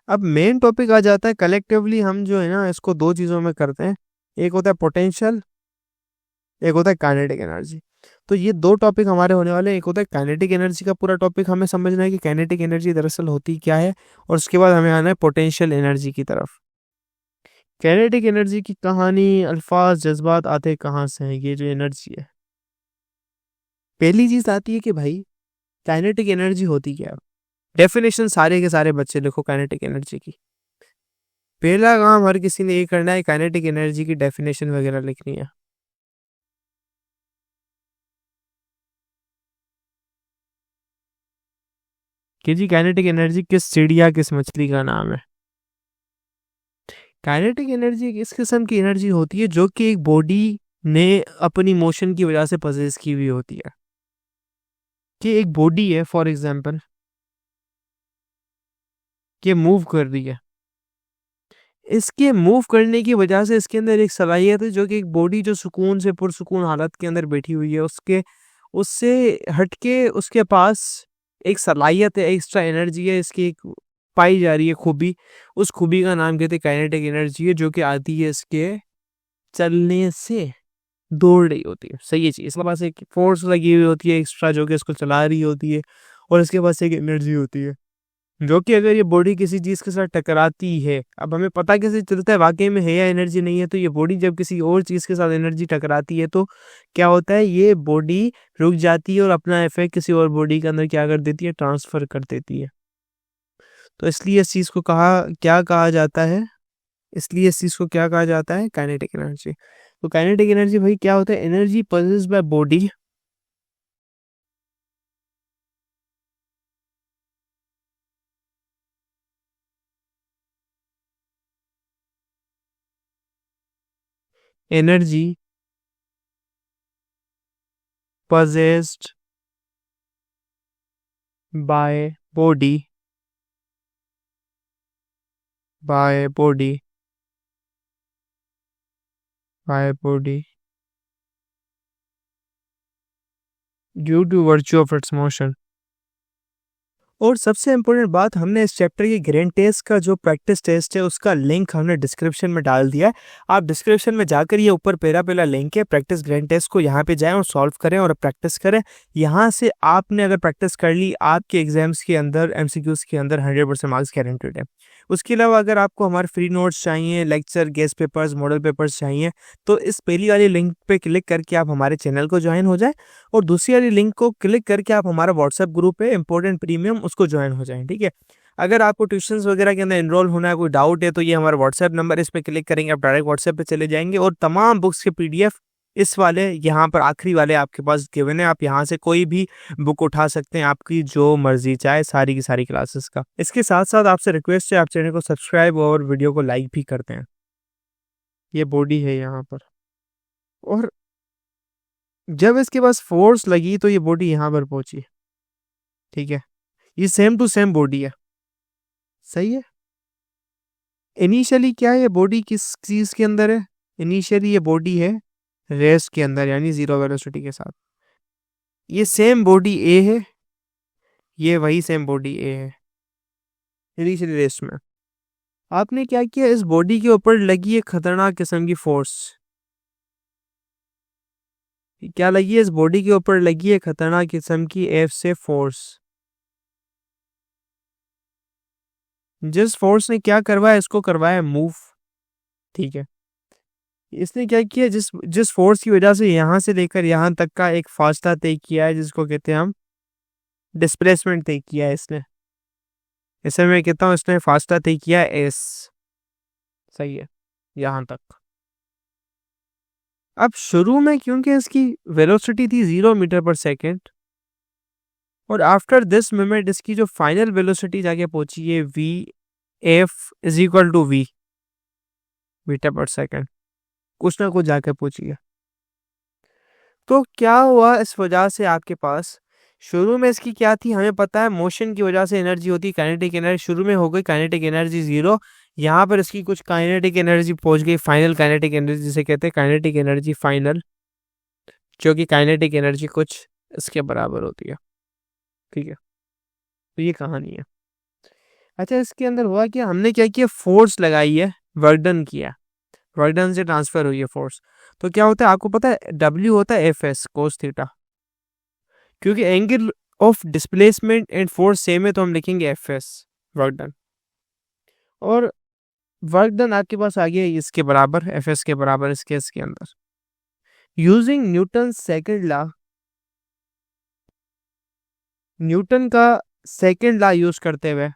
अब main topic आ जाता है कलेक्टिवली हम जो है ना इसको दो चीज़ों में करते हैं, एक होता है पोटेंशियल, एक होता है काइनेटिक एनर्जी। तो ये दो टॉपिक हमारे होने वाले हैं। एक होता है काइनेटिक एनर्जी का पूरा टॉपिक हमें समझना है कि काइनेटिक एनर्जी दरअसल होती क्या है, और उसके बाद हमें आना है पोटेंशियल एनर्जी की तरफ। काइनेटिक एनर्जी की कहानी, अल्फाज, जज्बात आते कहाँ से हैं, ये जो एनर्जी है। पहली चीज आती है कि भाई काइनेटिक एनर्जी होती क्या है। डेफिनेशन सारे के सारे बच्चे लिखो काइनेटिक एनर्जी की। पहला काम हर किसी ने ये करना है, काइनेटिक एनर्जी की डेफिनेशन वगैरह लिखनी है। कि जी काइनेटिक एनर्जी किस चिड़िया किस मछली का नाम है। काइनेटिक एनर्जी एक इस किस्म की एनर्जी होती है जो कि एक बॉडी ने अपनी मोशन की वजह से पजेस की हुई होती है। कि एक बॉडी है फॉर एग्जांपल, कि मूव कर रही है, इसके मूव करने की वजह से इसके अंदर एक सलाहियत है जो कि एक बॉडी जो सुकून से पुरसुकून हालत के अंदर बैठी हुई है, उसके उससे हटके उसके पास एक सलाहियत है, एक्स्ट्रा एनर्जी है, इसकी एक पाई जा रही है खूबी। उस खूबी का नाम कहते हैं काइनेटिक एनर्जी है, जो कि आती है इसके चलने से। दौड़ रही होती है, सही है चीज, इसके पास एक फोर्स लगी हुई होती है एक्स्ट्रा जो कि इसको चला रही होती है, और इसके पास एक एनर्जी होती है जो कि अगर ये बॉडी किसी चीज के साथ टकराती है, अब हमें पता कैसे चलता है वाकई में है या एनर्जी नहीं है। तो ये बॉडी जब किसी और चीज के साथ एनर्जी टकराती है तो क्या होता है, ये बॉडी रुक जाती है और अपना इफेक्ट किसी और बॉडी के अंदर क्या कर देती है, ट्रांसफर कर देती है। तो इसलिए इस चीज को क्या कहा जाता है, इसलिए इस चीज को क्या कहा जाता है, काइनेटिक एनर्जी। तो काइनेटिक एनर्जी भाई क्या होता है, energy possessed by body, energy possessed by body, by body, by body due to virtue of its motion। और सबसे इम्पोर्टेंट बात, हमने इस चैप्टर के ग्रैंड टेस्ट का जो प्रैक्टिस टेस्ट है उसका लिंक हमने डिस्क्रिप्शन में डाल दिया है। आप डिस्क्रिप्शन में जाकर ये ऊपर पहला लिंक है प्रैक्टिस ग्रैंड टेस्ट को, यहाँ पे जाएं और सॉल्व करें और प्रैक्टिस करें। यहाँ से आपने अगर प्रैक्टिस कर ली, आपके एग्जाम्स के अंदर एमसीक्यूज के अंदर 100% मार्क्स गारंटेड है। उसके अलावा अगर आपको हमारे फ्री नोट्स चाहिए, lecture, guest papers, model papers चाहिए, तो इस पहली वाली लिंक पे क्लिक करके आप हमारे चैनल को ज्वाइन हो जाए, और दूसरी वाली लिंक को क्लिक करके आप हमारा व्हाट्सएप ग्रुप है इंपॉर्टेंट प्रीमियम, उसको ज्वाइन हो जाएं, ठीक है। अगर आपको ट्यूशंस वगैरह के अंदर एनरोल होना है, कोई डाउट है, तो ये हमारा व्हाट्सएप नंबर, इस पे क्लिक करेंगे आप डायरेक्ट व्हाट्सएप पे चले जाएंगे, और तमाम बुक्स के पीडीएफ इस वाले यहाँ पर आखिरी वाले आपके पास गिवन है। आप यहाँ से कोई भी बुक उठा सकते हैं, आपकी जो मर्जी चाहे, सारी की सारी क्लासेस का। इसके साथ साथ आपसे रिक्वेस्ट है, आप चैनल को सब्सक्राइब और वीडियो को लाइक भी करते हैं। ये बॉडी है यहाँ पर, और जब इसके पास फोर्स लगी तो ये बॉडी यहाँ पर पहुंची, ठीक है। ये सेम टू सेम बॉडी है, सही है। इनिशियली क्या है, ये बॉडी किस चीज के अंदर है, इनिशियली ये बॉडी है रेस्ट के अंदर, यानी जीरो वेलोसिटी के साथ। ये सेम बॉडी ए है, ये वही सेम बॉडी ए है इनिशियली रेस्ट में। आपने क्या किया, इस बॉडी के ऊपर लगी है खतरनाक किस्म की फोर्स। क्या लगी है, इस बॉडी के ऊपर लगी है खतरनाक किस्म की एफ से फोर्स। जिस फोर्स ने क्या करवाया, इसको करवाया मूव, ठीक है। इसने क्या किया, जिस जिस फोर्स की वजह से यहां से लेकर यहां तक का एक फासला तय किया है, जिसको कहते हैं हम डिस्प्लेसमेंट तय किया है इसने। इसे मैं कहता हूं इसने फासला तय किया एस, सही है, यहां तक। अब शुरू में क्योंकि इसकी वेलोसिटी थी 0 मीटर पर सेकेंड, और आफ्टर दिस मोमेंट इसकी जो फाइनल वेलोसिटी जाके पहुंची है V F is equal to V metre per second, कुछ ना कुछ जाके पहुंची है। तो क्या हुआ, इस वजह से आपके पास शुरू में इसकी क्या थी, हमें पता है मोशन की वजह से एनर्जी होती है काइनेटिक एनर्जी, शुरू में हो गई काइनेटिक एनर्जी 0। यहाँ पर इसकी कुछ काइनेटिक एनर्जी पहुंच गई, फाइनल काइनेटिक एनर्जी जिसे कहते हैं काइनेटिक एनर्जी फाइनल, जो कि काइनेटिक एनर्जी कुछ इसके बराबर होती है, ठीक है। तो ये कहानी है। अच्छा, इसके अंदर हुआ क्या, हमने क्या किया, फोर्स लगाई है, वर्क डन किया, वर्क डन से ट्रांसफर हुई है फोर्स। तो क्या होता है आपको पता है, डब्ल्यू होता है एफ एस कोस थीटा, क्योंकि angle of displacement and force same है तो हम लिखेंगे एफ एस, वर्क डन। और वर्क डन आपके पास आ गया इसके बराबर, एफ एस के बराबर इस केस के अंदर। Using Newton second law, Newton का सेकंड लॉ यूज करते हुए,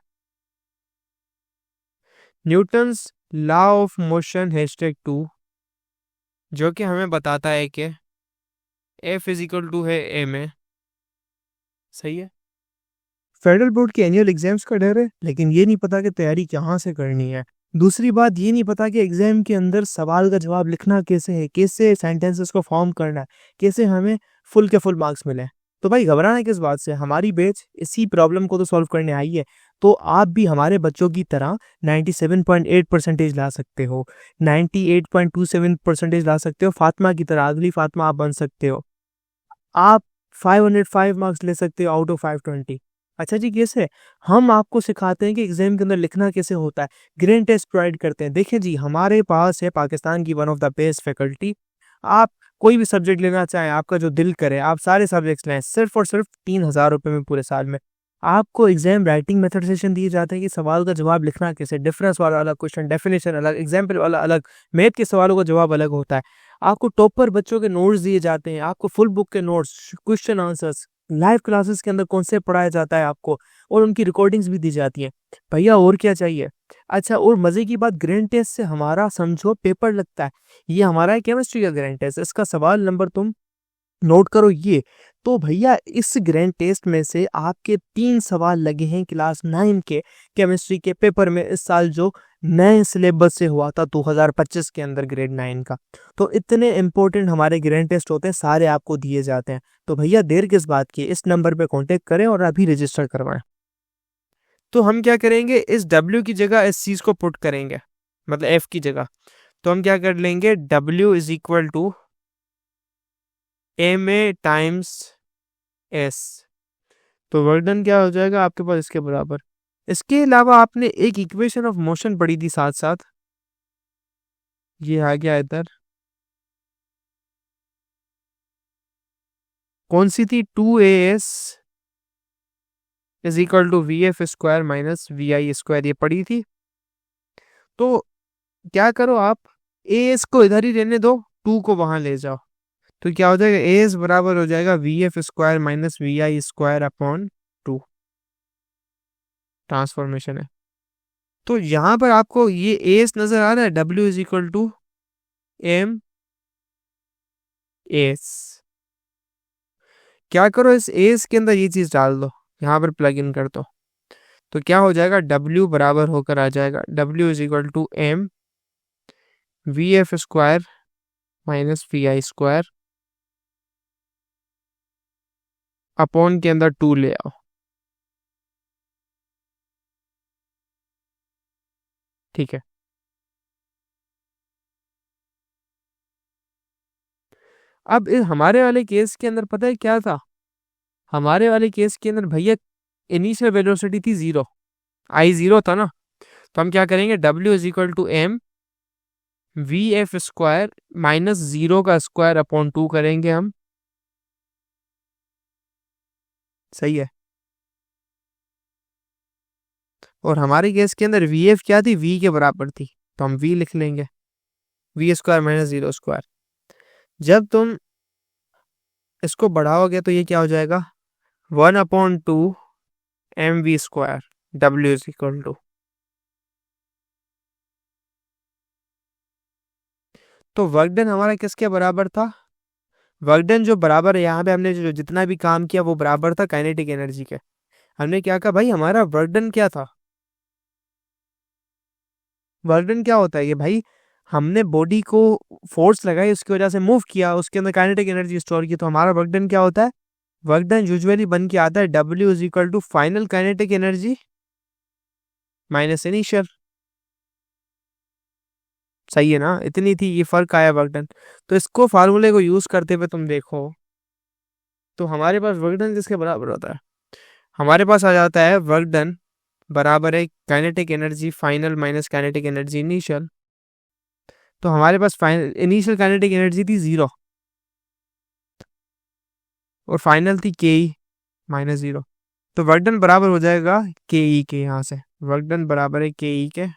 Newton's law of motion hashtag 2, जो कि हमें बताता है कि एफ इज इक्वल टू है ए में, सही है। फेडरल बोर्ड के एनुअल एग्जाम्स का डर है, लेकिन ये नहीं पता कि तैयारी कहाँ से करनी है। दूसरी बात ये नहीं पता कि एग्जाम के अंदर सवाल का जवाब लिखना कैसे है, कैसे सेंटेंसेस को फॉर्म करना है, कैसे हमें फुल के फुल मार्क्स मिले। तो भाई घबराना किस बात से, हमारी बैच इसी प्रॉब्लम को तो सॉल्व करने आई है। तो आप भी हमारे बच्चों की तरह 97.8 परसेंटेज ला सकते हो, 98.27 परसेंटेज ला सकते हो, फातिमा की तरह, अगली फातिमा आप बन सकते हो। आप 505 मार्क्स ले सकते हो आउट ऑफ 520। अच्छा जी, कैसे, हम आपको सिखाते हैं कि एग्जाम के अंदर लिखना कैसे होता है, ग्रेड टेस्ट प्रोवाइड करते हैं। देखिए जी, हमारे पास है पाकिस्तान की one of the best faculty. आप कोई भी सब्जेक्ट लेना चाहें, आपका जो दिल करे, आप सारे सब्जेक्ट्स लें, सिर्फ और सिर्फ 3,000 रुपये में पूरे साल में। आपको एग्जाम राइटिंग मेथड सेशन दिए जाते हैं कि सवाल का जवाब लिखना कैसे, डिफरेंस वाला अलग क्वेश्चन, डेफिनेशन अलग, एग्जाम्पल वाला अलग, मैथ के सवालों का जवाब अलग होता है। आपको टॉपर बच्चों के नोट्स दिए जाते हैं, आपको फुल बुक के notes, question answers, live classes के अंदर कॉन्सेप्ट पढ़ाया जाता है आपको, और उनकी रिकॉर्डिंग्स भी दी जाती हैं। भैया और क्या चाहिए। अच्छा, और मजे की बात, ग्रैंड टेस्ट से हमारा समझो पेपर लगता है। ये हमारा है केमिस्ट्री का ग्रैंड टेस्ट, इसका सवाल नंबर तुम नोट करो ये। तो भैया इस ग्रैंड टेस्ट में से आपके 3 सवाल लगे हैं क्लास 9 के केमिस्ट्री के पेपर में, इस साल जो नए सिलेबस से हुआ था 2025 के अंदर ग्रेड 9 का। तो इतने इंपॉर्टेंट हमारे ग्रैंड टेस्ट होते हैं, सारे आपको दिए जाते हैं। तो भैया देर किस बात की, इस नंबर पे कांटेक्ट करें और अभी रजिस्टर करवाएं। तो हम क्या करेंगे, इस W की जगह इस चीज को पुट करेंगे, मतलब F की जगह। तो हम क्या कर लेंगे, W is equal to MA times S। तो वर्क डन क्या हो जाएगा आपके पास इसके बराबर। इसके अलावा आपने एक इक्वेशन ऑफ मोशन पढ़ी थी साथ साथ, ये आ गया इधर, कौन सी थी, 2AS is equal to VF square minus VI square, ये पढ़ी थी। तो क्या करो आप, AS को इधर ही रहने दो, 2 को वहां ले जाओ। तो क्या हो जाएगा, AS बराबर हो जाएगा VF square minus VI square upon 2, transformation है। तो यहां पर आपको ये AS नजर आ रहा है, W is equal to MAS। क्या करो, इस AS के अंदर ये चीज डाल दो, यहाँ पर प्लग इन कर दो। तो क्या हो जाएगा, W बराबर होकर आ जाएगा, W is equal to VF square minus VI square upon के अंदर 2 ले आओ, ठीक है। अब इस हमारे वाले केस के अंदर पता है क्या था, हमारे वाले केस के अंदर भैया इनिशियल वेलोसिटी थी 0, I 0 था ना। तो हम क्या करेंगे, W is equal to VF square minus 0 का स्क्वायर अपॉन 2 करेंगे हम, सही है। और हमारे केस के अंदर VF क्या थी, V के बराबर थी, तो हम V लिख लेंगे, V स्क्वायर माइनस 0 स्क्वायर। जब तुम इसको बढ़ाओगे तो ये क्या हो जाएगा, 1/2 MV square, W is equal to. तो वर्क डन हमारा किसके बराबर था, वर्क डन जो बराबर है, यहाँ पे हमने जो जितना भी काम किया वो बराबर था काइनेटिक एनर्जी के। हमने क्या कहा भाई, हमारा वर्क डन क्या था, वर्क डन क्या होता है ये भाई, हमने बॉडी को फोर्स लगाई, उसकी वजह से मूव किया, उसके अंदर काइनेटिक एनर्जी स्टोर की। तो हमारा वर्क डन क्या होता है, वर्क डन यूजुअली बन के आता है W is equal to final kinetic energy minus initial, सही है ना, इतनी थी, ये फर्क आया वर्क डन। तो इसको फार्मूले को यूज करते हुए तुम देखो, तो हमारे पास वर्क डन किसके बराबर होता है, हमारे पास आ जाता है वर्क डन बराबर है kinetic energy final minus kinetic energy initial. तो हमारे पास फाइनल इनिशियल काइनेटिक एनर्जी थी 0 और फाइनल थी के ई माइनस 0। तो वर्क डन बराबर हो जाएगा के ई के, यहाँ से वर्क डन बराबर है के ई के।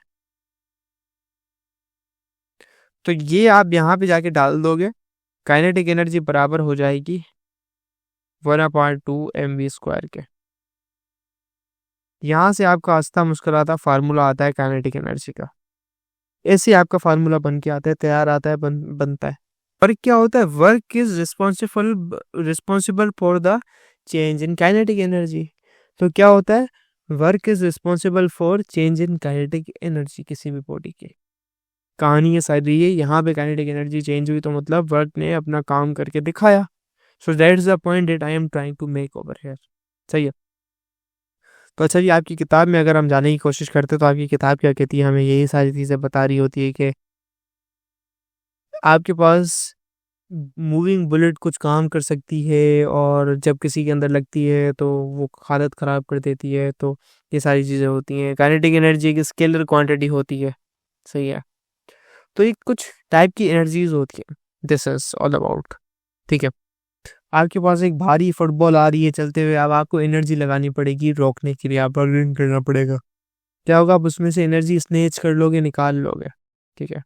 तो ये आप यहाँ पे जाके डाल दोगे, काइनेटिक एनर्जी बराबर हो जाएगी 1/2 mv² के। यहाँ से आपका आस्था मुस्कुराता फार्मूला आता है काइनेटिक एनर्जी का। ऐसे आपका फार्मूला बन के आता है, तैयार आता है, बनता है। वर्क क्या होता है? Work is responsible for the change in kinetic energy. तो क्या होता है? Work is responsible for change in kinetic energy किसी भी बॉडी की। कहानी है सारी ये, यहाँ पे काइनेटिक एनर्जी चेंज हुई तो मतलब वर्क ने अपना काम करके दिखाया। So that is the point that I am trying to make over here. सही है। तो अच्छा जी, आपकी किताब में अगर हम जाने की कोशिश करते तो आपकी किताब क्या कहती है? हमें यही सारी चीज़ें बता रही होती है कि आपके पास मूविंग बुलेट कुछ काम कर सकती है और जब किसी के अंदर लगती है तो वो हालत ख़राब कर देती है। तो ये सारी चीज़ें होती हैं। काइनेटिक एनर्जी की स्केलर क्वांटिटी होती है। सही है। तो ये कुछ टाइप की एनर्जीज होती है। This is all about. ठीक है। आपके पास एक भारी फुटबॉल आ रही है चलते हुए, अब आपको एनर्जी लगानी पड़ेगी रोकने के लिए, आप रन करना पड़ेगा। क्या होगा? आप उसमें से एनर्जी स्नेच कर लोगे, निकाल लोगे। ठीक है।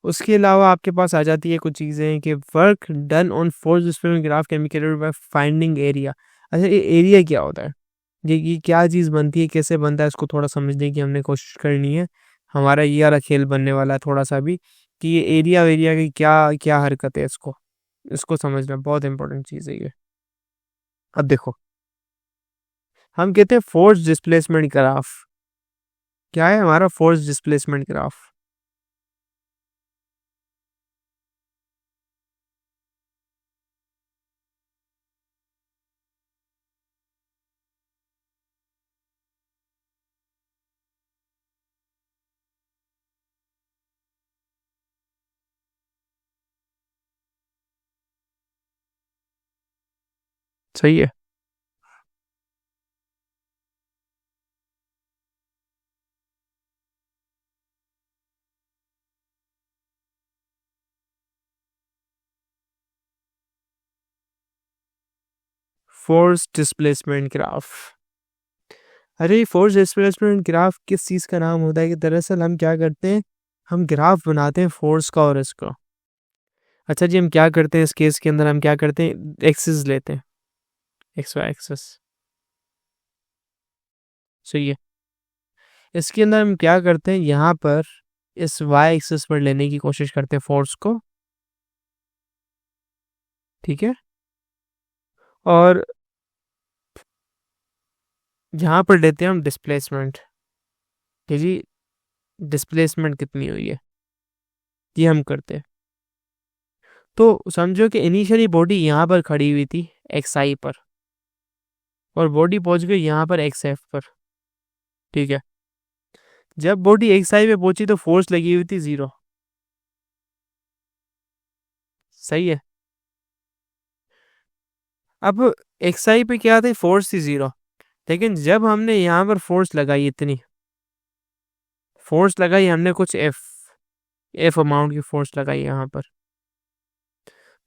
उसके अलावा आपके पास आ जाती है कुछ चीज़ें कि work done on force displacement graph can be calculated by finding area. अच्छा, ये एरिया क्या होता है? ये क्या चीज़ बनती है, कैसे बनता है, इसको थोड़ा समझने की हमने कोशिश करनी है। हमारा ये वाला खेल बनने वाला है थोड़ा सा भी, कि ये एरिया वेरिया की क्या क्या हरकत है, इसको समझना बहुत इंपॉर्टेंट चीज़ है ये। अब देखो, हम कहते हैं फोर्स डिस्प्लेसमेंट ग्राफ। क्या है हमारा फोर्स डिस्प्लेसमेंट ग्राफ? सही है। Force displacement graph. अरे, फोर्स डिस्प्लेसमेंट ग्राफ किस चीज़ का नाम होता है कि दरअसल हम क्या करते हैं, हम ग्राफ बनाते हैं फोर्स का और इसका। अच्छा जी, हम क्या करते हैं इस केस के अंदर, हम क्या करते हैं, एक्सिस लेते हैं, एक्स वाई एक्सिस। सही है। इसके अंदर हम क्या करते हैं, यहाँ पर इस वाई एक्सिस पर लेने की कोशिश करते हैं फोर्स को। ठीक है। और यहाँ पर लेते हैं हम डिस्प्लेसमेंट, कि जी डिस्प्लेसमेंट कितनी हुई है, ये हम करते हैं। तो समझो कि इनिशियली बॉडी यहाँ पर खड़ी हुई थी एक्स आई पर, और बॉडी पहुंच गई यहाँ पर एक्स एफ पर। ठीक है। जब बॉडी एक्स आई पे पहुंची तो फोर्स लगी हुई थी 0। सही है। अब एक्स आई पे क्या थी, फोर्स थी 0, लेकिन जब हमने यहाँ पर फोर्स लगाई, इतनी फोर्स लगाई हमने, कुछ एफ अमाउंट की फोर्स लगाई यहाँ पर,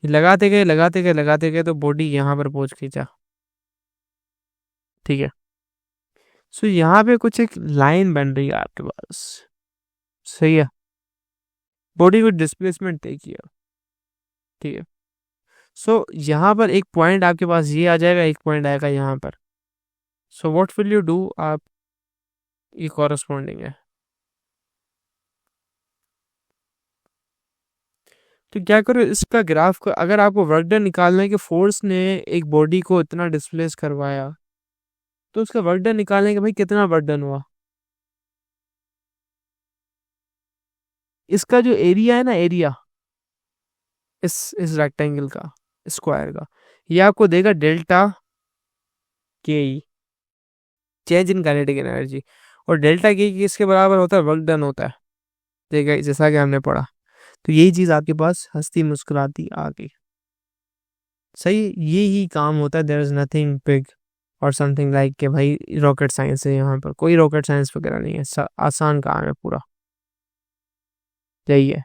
लगाते गए लगाते गए लगाते गए तो बॉडी यहाँ पर पहुंच गई जा। ठीक है। सो यहाँ पे कुछ एक लाइन बन रही है आपके पास। सही है। बॉडी को डिस्प्लेसमेंट तय किया। ठीक है। सो यहाँ पर एक पॉइंट आपके पास ये आ जाएगा, एक पॉइंट आएगा यहाँ पर। So what will you do, आप ये कॉरस्पॉन्डिंग है। तो क्या करो, इसका ग्राफ को, अगर आपको वर्क डन निकालना है कि फोर्स ने एक बॉडी को इतना डिस्प्लेस करवाया, तो उसका वर्क डन निकालने के भाई कितना वर्क डन हुआ। इसका जो एरिया है ना, एरिया इस रेक्टेंगल का, स्क्वायर का, ये आपको देगा डेल्टा के ई, चेंज इन काइनेटिक एनर्जी। और डेल्टा के किसके बराबर होता है, वर्क डन होता है। देखा, जैसा कि हमने पढ़ा। तो यही चीज आपके पास हंसती मुस्कुराती आ गई। सही, ये ही काम होता है, देयर इज नथिंग बिग। और समथिंग लाइक कि भाई रॉकेट साइंस है, यहाँ पर कोई रॉकेट साइंस वगैरह नहीं है, आसान काम है पूरा, यही है।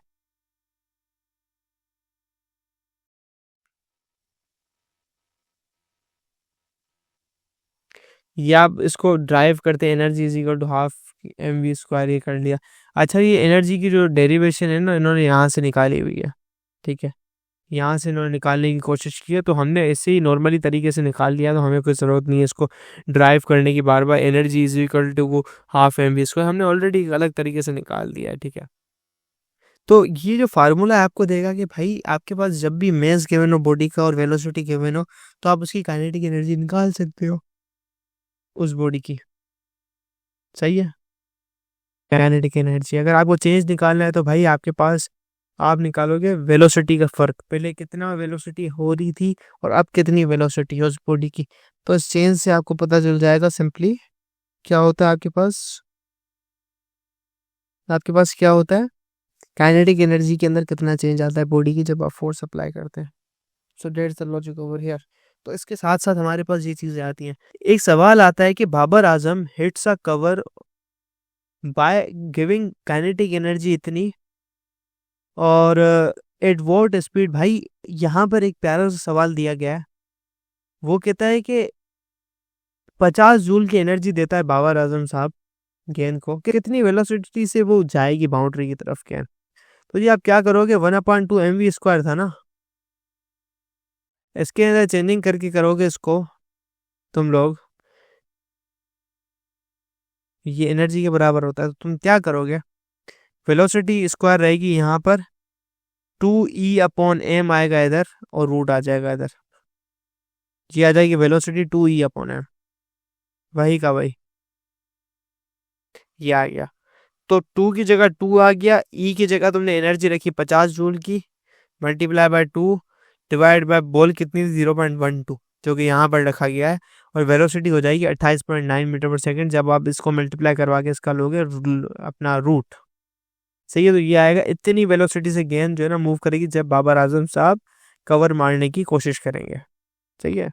या आप इसको ड्राइव करते हैं, energy is equal to half M V square, ये कर लिया। अच्छा, ये एनर्जी की जो डेरिवेशन है ना, इन्होंने यहाँ से निकाली हुई है, ठीक है, यहाँ से इन्होंने निकालने की कोशिश की है, तो हमने ऐसे ही नॉर्मली तरीके से निकाल लिया, तो हमें कोई ज़रूरत नहीं है इसको ड्राइव करने की बार बार। एनर्जी इज इक्वल टू वो हाफ एम वी स्क्वायर हमने ऑलरेडी अलग तरीके से निकाल दिया है, ठीक है। तो ये जो फार्मूला आपको देगा कि भाई आपके पास जब भी मेस गिवन हो बॉडी का और वेलोसिटी गिवन हो, तो आप उसकी काइनेटिक एनर्जी निकाल सकते हो उस बॉडी की, सही है। काइनेटिक एनर्जी अगर आपको चेंज निकालना है तो भाई आपके पास आप निकालोगे वेलोसिटी का फर्क, पहले कितना वेलोसिटी हो रही थी और अब कितनी वेलोसिटी है उस बॉडी की, तो इस चेंज से आपको पता चल जाएगा सिंपली क्या होता है आपके पास क्या होता है, काइनेटिक एनर्जी के अंदर कितना चेंज आता है बॉडी की जब आप फोर्स अप्लाई करते हैं। So that's the logic over here. तो इसके साथ साथ हमारे पास ये चीजें आती हैं। एक सवाल आता है कि Babar Azam hits a cover by giving kinetic energy इतनी और एट वॉट स्पीड। भाई यहाँ पर एक प्यारा सा सवाल दिया गया है, वो कहता है कि 50 जूल की एनर्जी देता है बाबर आजम साहब गेंद को, कि कितनी वेलोसिटी से वो जाएगी बाउंड्री की तरफ गेंद। तो ये आप क्या करोगे, 1/2 एम वी स्क्वायर था ना, इसके अंदर चेंजिंग करके करोगे इसको तुम लोग, ये एनर्जी के बराबर होता है, तो तुम क्या करोगे, वेलोसिटी स्क्वायर रहेगी यहाँ पर 2E/m आएगा इधर और रूट आ जाएगा इधर, ये आ जाएगी वेलोसिटी 2E/m, वही का वही, ये आ गया। तो 2 की जगह 2 आ गया, ई की जगह तुमने एनर्जी रखी 50 जूल की, multiply by 2 divide by ball कितनी 0.12 जो कि यहाँ पर रखा गया है, और वेलोसिटी हो जाएगी 28.9 मीटर पर सेकंड जब आप इसको मल्टीप्लाई करवा के इसका लोगे अपना रूट, सही है। तो ये आएगा, इतनी वेलोसिटी से गेंद जो है ना मूव करेगी जब बाबर आजम साहब कवर मारने की कोशिश करेंगे, सही है।